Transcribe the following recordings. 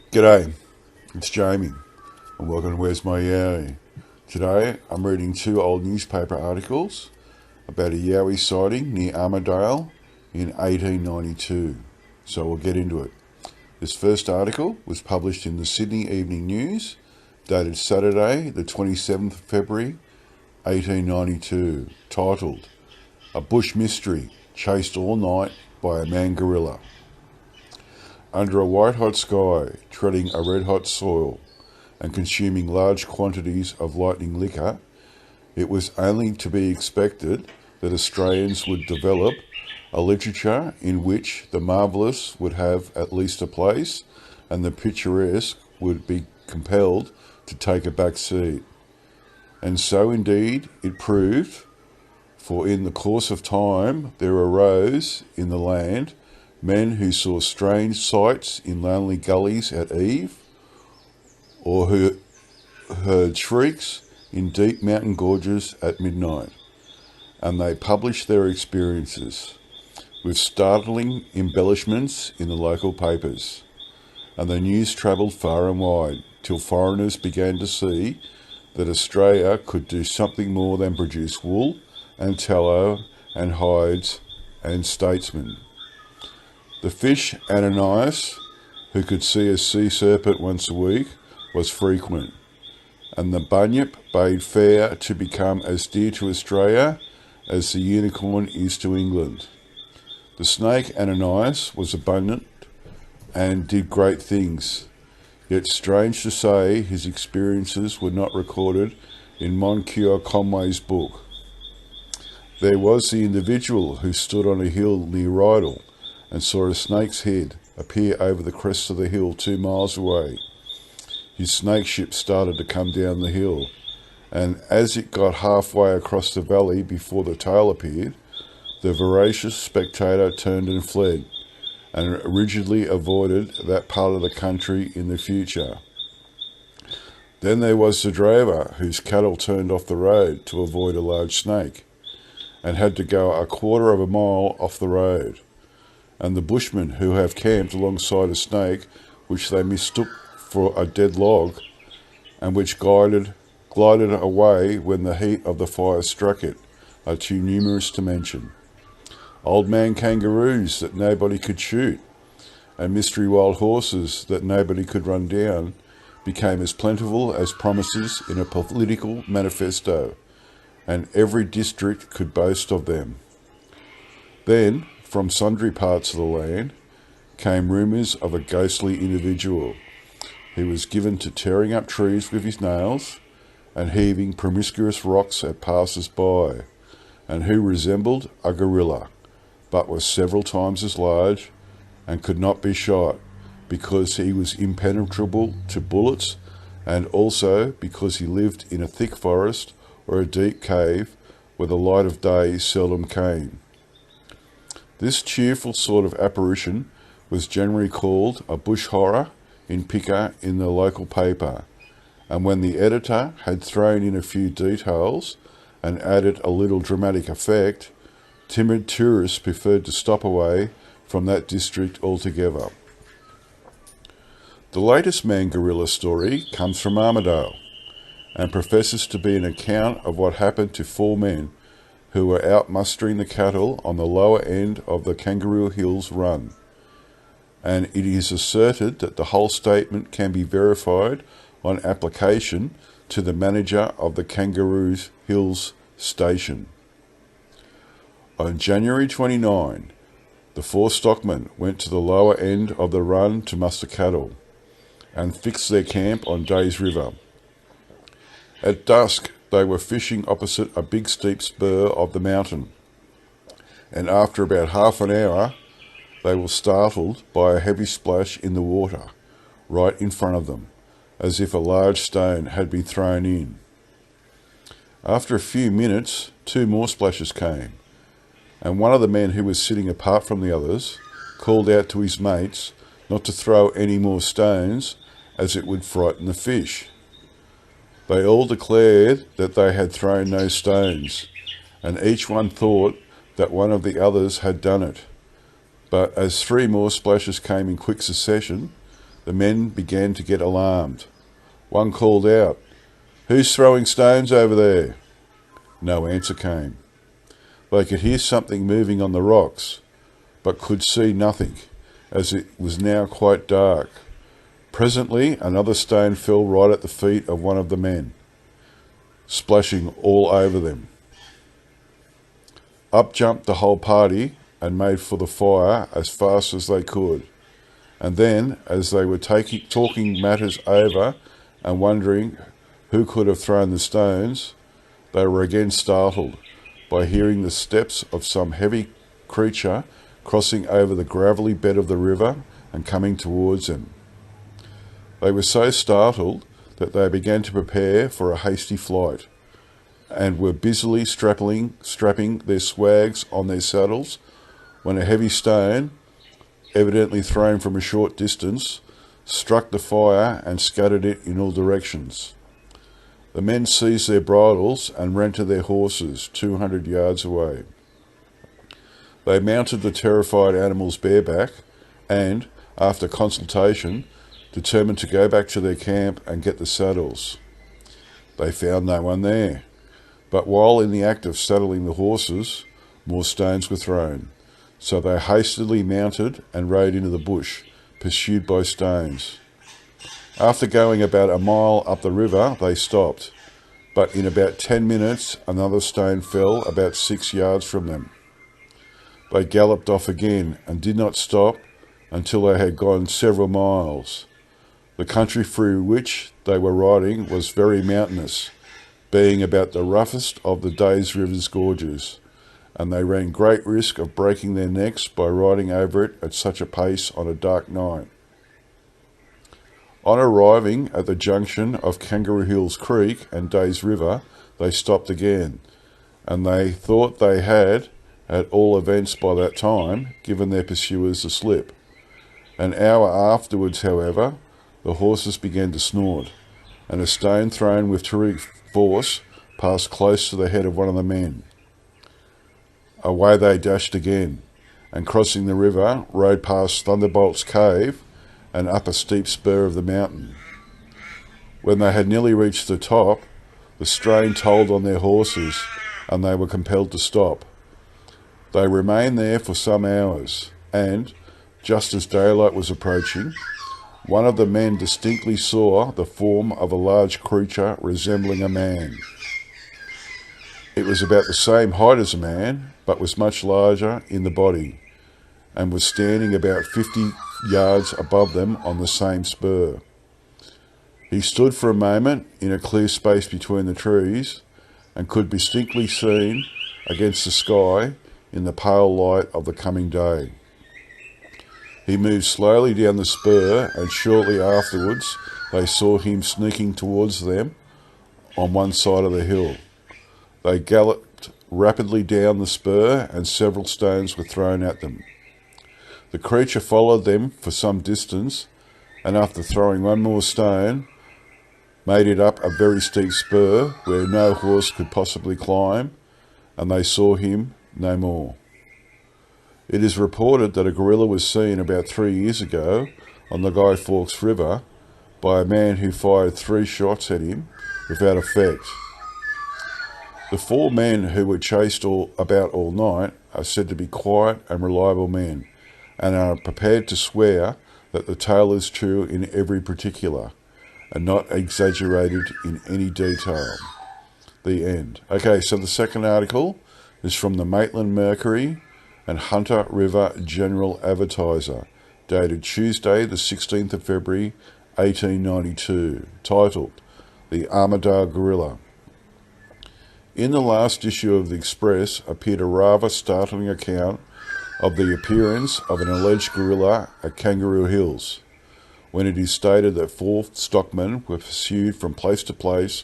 G'day, it's Jamie, and welcome to Where's My Yowie. Today I'm reading two old newspaper articles about a Yowie sighting near Armidale in 1892, so we'll get into it. This first article was published in the Sydney Evening News, dated Saturday the 27th of February 1892, titled "A Bush Mystery Chased All Night by a Man Gorilla." Under a white-hot sky, treading a red-hot soil, and consuming large quantities of lightning liquor, it was only to be expected that Australians would develop a literature in which the marvellous would have at least a place, and the picturesque would be compelled to take a back seat. And so indeed it proved, for in the course of time there arose in the land men who saw strange sights in lonely gullies at eve, or who heard shrieks in deep mountain gorges at midnight, and they published their experiences, with startling embellishments in the local papers, and the news travelled far and wide, till foreigners began to see that Australia could do something more than produce wool and tallow and hides and statesmen. The fish Ananias, who could see a sea serpent once a week, was frequent, and the bunyip bade fair to become as dear to Australia as the unicorn is to England. The snake Ananias was abundant and did great things, yet strange to say his experiences were not recorded in Moncure Conway's book. There was the individual who stood on a hill near Rydal and saw a snake's head appear over the crest of the hill 2 miles away. His snakeship started to come down the hill, and as it got halfway across the valley before the tail appeared, the voracious spectator turned and fled, and rigidly avoided that part of the country in the future. Then there was the drover, whose cattle turned off the road to avoid a large snake, and had to go a quarter of a mile off the road, and the bushmen who have camped alongside a snake which they mistook for a dead log, and which glided away when the heat of the fire struck it, are too numerous to mention. Old man kangaroos that nobody could shoot, and mystery wild horses that nobody could run down, became as plentiful as promises in a political manifesto, and every district could boast of them. Then, from sundry parts of the land, came rumours of a ghostly individual who was given to tearing up trees with his nails and heaving promiscuous rocks at passers-by, and who resembled a gorilla, but was several times as large and could not be shot, because he was impenetrable to bullets, and also because he lived in a thick forest or a deep cave where the light of day seldom came. This cheerful sort of apparition was generally called a bush horror in picker in the local paper, and when the editor had thrown in a few details and added a little dramatic effect, timid tourists preferred to stop away from that district altogether. The latest man gorilla story comes from Armidale, and professes to be an account of what happened to 4 men who were out mustering the cattle on the lower end of the Kangaroo Hills Run, and it is asserted that the whole statement can be verified on application to the manager of the Kangaroo Hills station. On January 29, the 4 stockmen went to the lower end of the run to muster cattle, and fixed their camp on Days River. At dusk, they were fishing opposite a big steep spur of the mountain, and after about half an hour, they were startled by a heavy splash in the water right in front of them, as if a large stone had been thrown in. After a few minutes, 2 more splashes came, and one of the men who was sitting apart from the others called out to his mates not to throw any more stones, as it would frighten the fish. They all declared that they had thrown no stones, and each one thought that one of the others had done it. But as 3 more splashes came in quick succession, the men began to get alarmed. One called out, "Who's throwing stones over there?" No answer came. They could hear something moving on the rocks, but could see nothing, as it was now quite dark. Presently, another stone fell right at the feet of one of the men, splashing all over them. Up jumped the whole party and made for the fire as fast as they could. And then, as they were talking matters over and wondering who could have thrown the stones, they were again startled by hearing the steps of some heavy creature crossing over the gravelly bed of the river and coming towards them. They were so startled that they began to prepare for a hasty flight, and were busily strapping their swags on their saddles, when a heavy stone, evidently thrown from a short distance, struck the fire and scattered it in all directions. The men seized their bridles and ran to their horses 200 yards away. They mounted the terrified animals bareback and, after consultation, determined to go back to their camp and get the saddles. They found no one there, but while in the act of saddling the horses, more stones were thrown. So they hastily mounted and rode into the bush, pursued by stones. After going about a mile up the river, they stopped, but in about 10 minutes another stone fell about 6 yards from them. They galloped off again and did not stop until they had gone several miles. The country through which they were riding was very mountainous, being about the roughest of the day's river's gorges, and they ran great risk of breaking their necks by riding over it at such a pace on a dark night. On arriving at the junction of Kangaroo Hills Creek and Day's River, they stopped again, and they thought they had, at all events by that time, given their pursuers the slip. An hour afterwards, however, the horses began to snort, and a stone thrown with terrific force passed close to the head of one of the men. Away they dashed again, and crossing the river, rode past Thunderbolt's cave and up a steep spur of the mountain. When they had nearly reached the top, the strain told on their horses, and they were compelled to stop. They remained there for some hours, and, just as daylight was approaching, one of the men distinctly saw the form of a large creature resembling a man. It was about the same height as a man, but was much larger in the body, and was standing about 50 yards above them on the same spur. He stood for a moment in a clear space between the trees, and could be distinctly seen against the sky in the pale light of the coming day. He moved slowly down the spur, and shortly afterwards they saw him sneaking towards them on one side of the hill. They galloped rapidly down the spur, and several stones were thrown at them. The creature followed them for some distance, and after throwing one more stone, made it up a very steep spur where no horse could possibly climb, and they saw him no more. It is reported that a gorilla was seen about 3 years ago on the Guy Fawkes River by a man who fired 3 shots at him without effect. The 4 men who were chased about all night are said to be quiet and reliable men, and are prepared to swear that the tale is true in every particular, and not exaggerated in any detail. The end. Okay, so the second article is from the Maitland Mercury and Hunter River General Advertiser, dated Tuesday the 16th of February 1892, titled The Armidale Gorilla. In the last issue of the Express appeared a rather startling account of the appearance of an alleged gorilla at Kangaroo Hills, when it is stated that 4 stockmen were pursued from place to place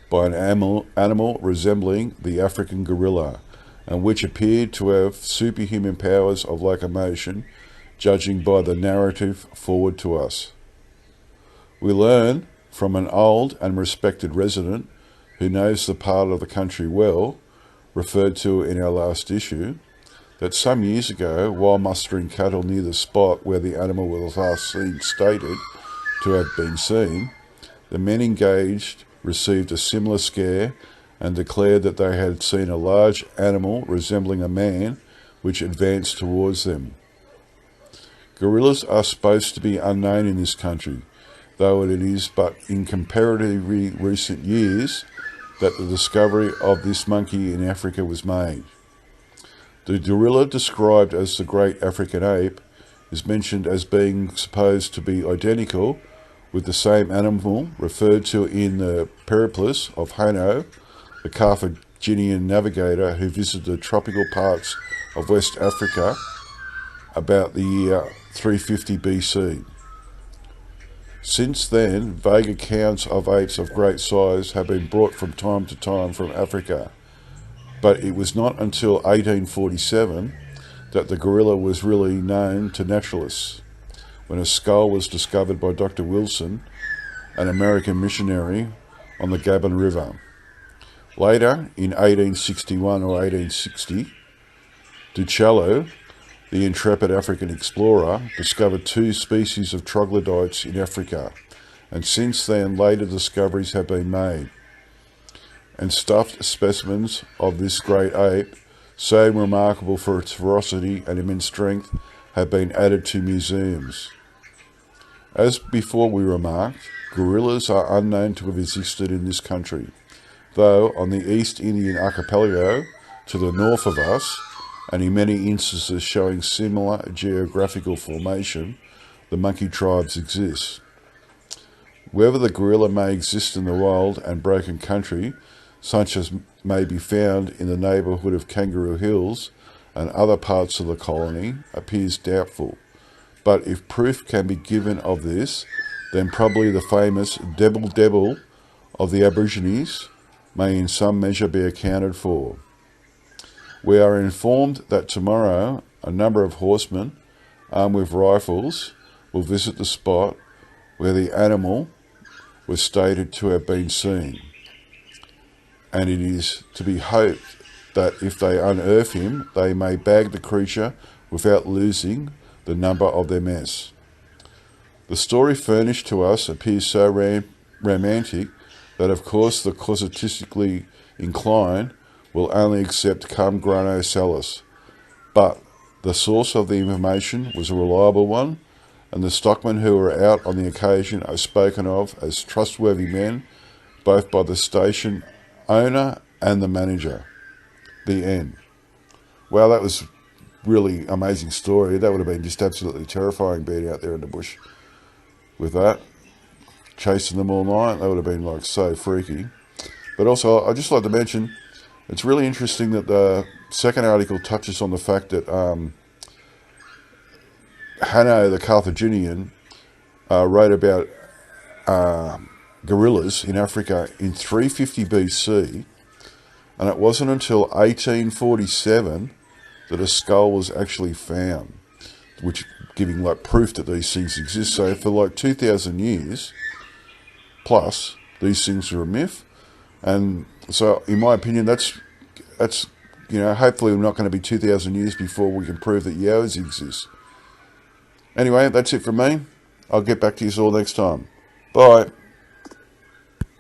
by an animal resembling the African gorilla, and which appeared to have superhuman powers of locomotion, judging by the narrative forward to us. We learn from an old and respected resident who knows the part of the country well, referred to in our last issue, that some years ago, while mustering cattle near the spot where the animal was last seen stated to have been seen, the men engaged received a similar scare and declared that they had seen a large animal resembling a man which advanced towards them. Gorillas are supposed to be unknown in this country, though it is but in comparatively recent years that the discovery of this monkey in Africa was made. The gorilla, described as the great African ape, is mentioned as being supposed to be identical with the same animal referred to in the Periplus of Hanno, the Carthaginian navigator who visited the tropical parts of West Africa about the year 350 BC. Since then, vague accounts of apes of great size have been brought from time to time from Africa, but it was not until 1847 that the gorilla was really known to naturalists, when a skull was discovered by Dr. Wilson, an American missionary, on the Gabon River. Later, in 1861 or 1860, Duchallo, the intrepid African explorer, discovered 2 species of troglodytes in Africa, and since then later discoveries have been made, and stuffed specimens of this great ape, so remarkable for its ferocity and immense strength, have been added to museums. As before we remarked, gorillas are unknown to have existed in this country, though on the East Indian archipelago, to the north of us, and in many instances showing similar geographical formation, the monkey tribes exist. Whether the gorilla may exist in the wild and broken country, such as may be found in the neighbourhood of Kangaroo Hills and other parts of the colony, appears doubtful. But if proof can be given of this, then probably the famous Debble Debble of the Aborigines may in some measure be accounted for. We are informed that tomorrow a number of horsemen, armed with rifles, will visit the spot where the animal was stated to have been seen, and it is to be hoped that if they unearth him, they may bag the creature without losing the number of their mess. The story furnished to us appears so romantic that of course the casuistically inclined will only accept cum grano salis, but the source of the information was a reliable one, and the stockmen who were out on the occasion are spoken of as trustworthy men, both by the station owner and the manager. The end. Well, that was really amazing story. That would have been just absolutely terrifying being out there in the bush with that, chasing them all night. That would have been like so freaky. But also, I'd just like to mention, it's really interesting that the second article touches on the fact that Hanno the Carthaginian wrote about gorillas in Africa in 350 BC, and it wasn't until 1847 that a skull was actually found, which giving like proof that these things exist. So for like 2,000 years plus, these things are a myth. And so, in my opinion, that's hopefully we're not going to be 2,000 years before we can prove that Yowies exist. Anyway, that's it from me. I'll get back to you all next time. Bye.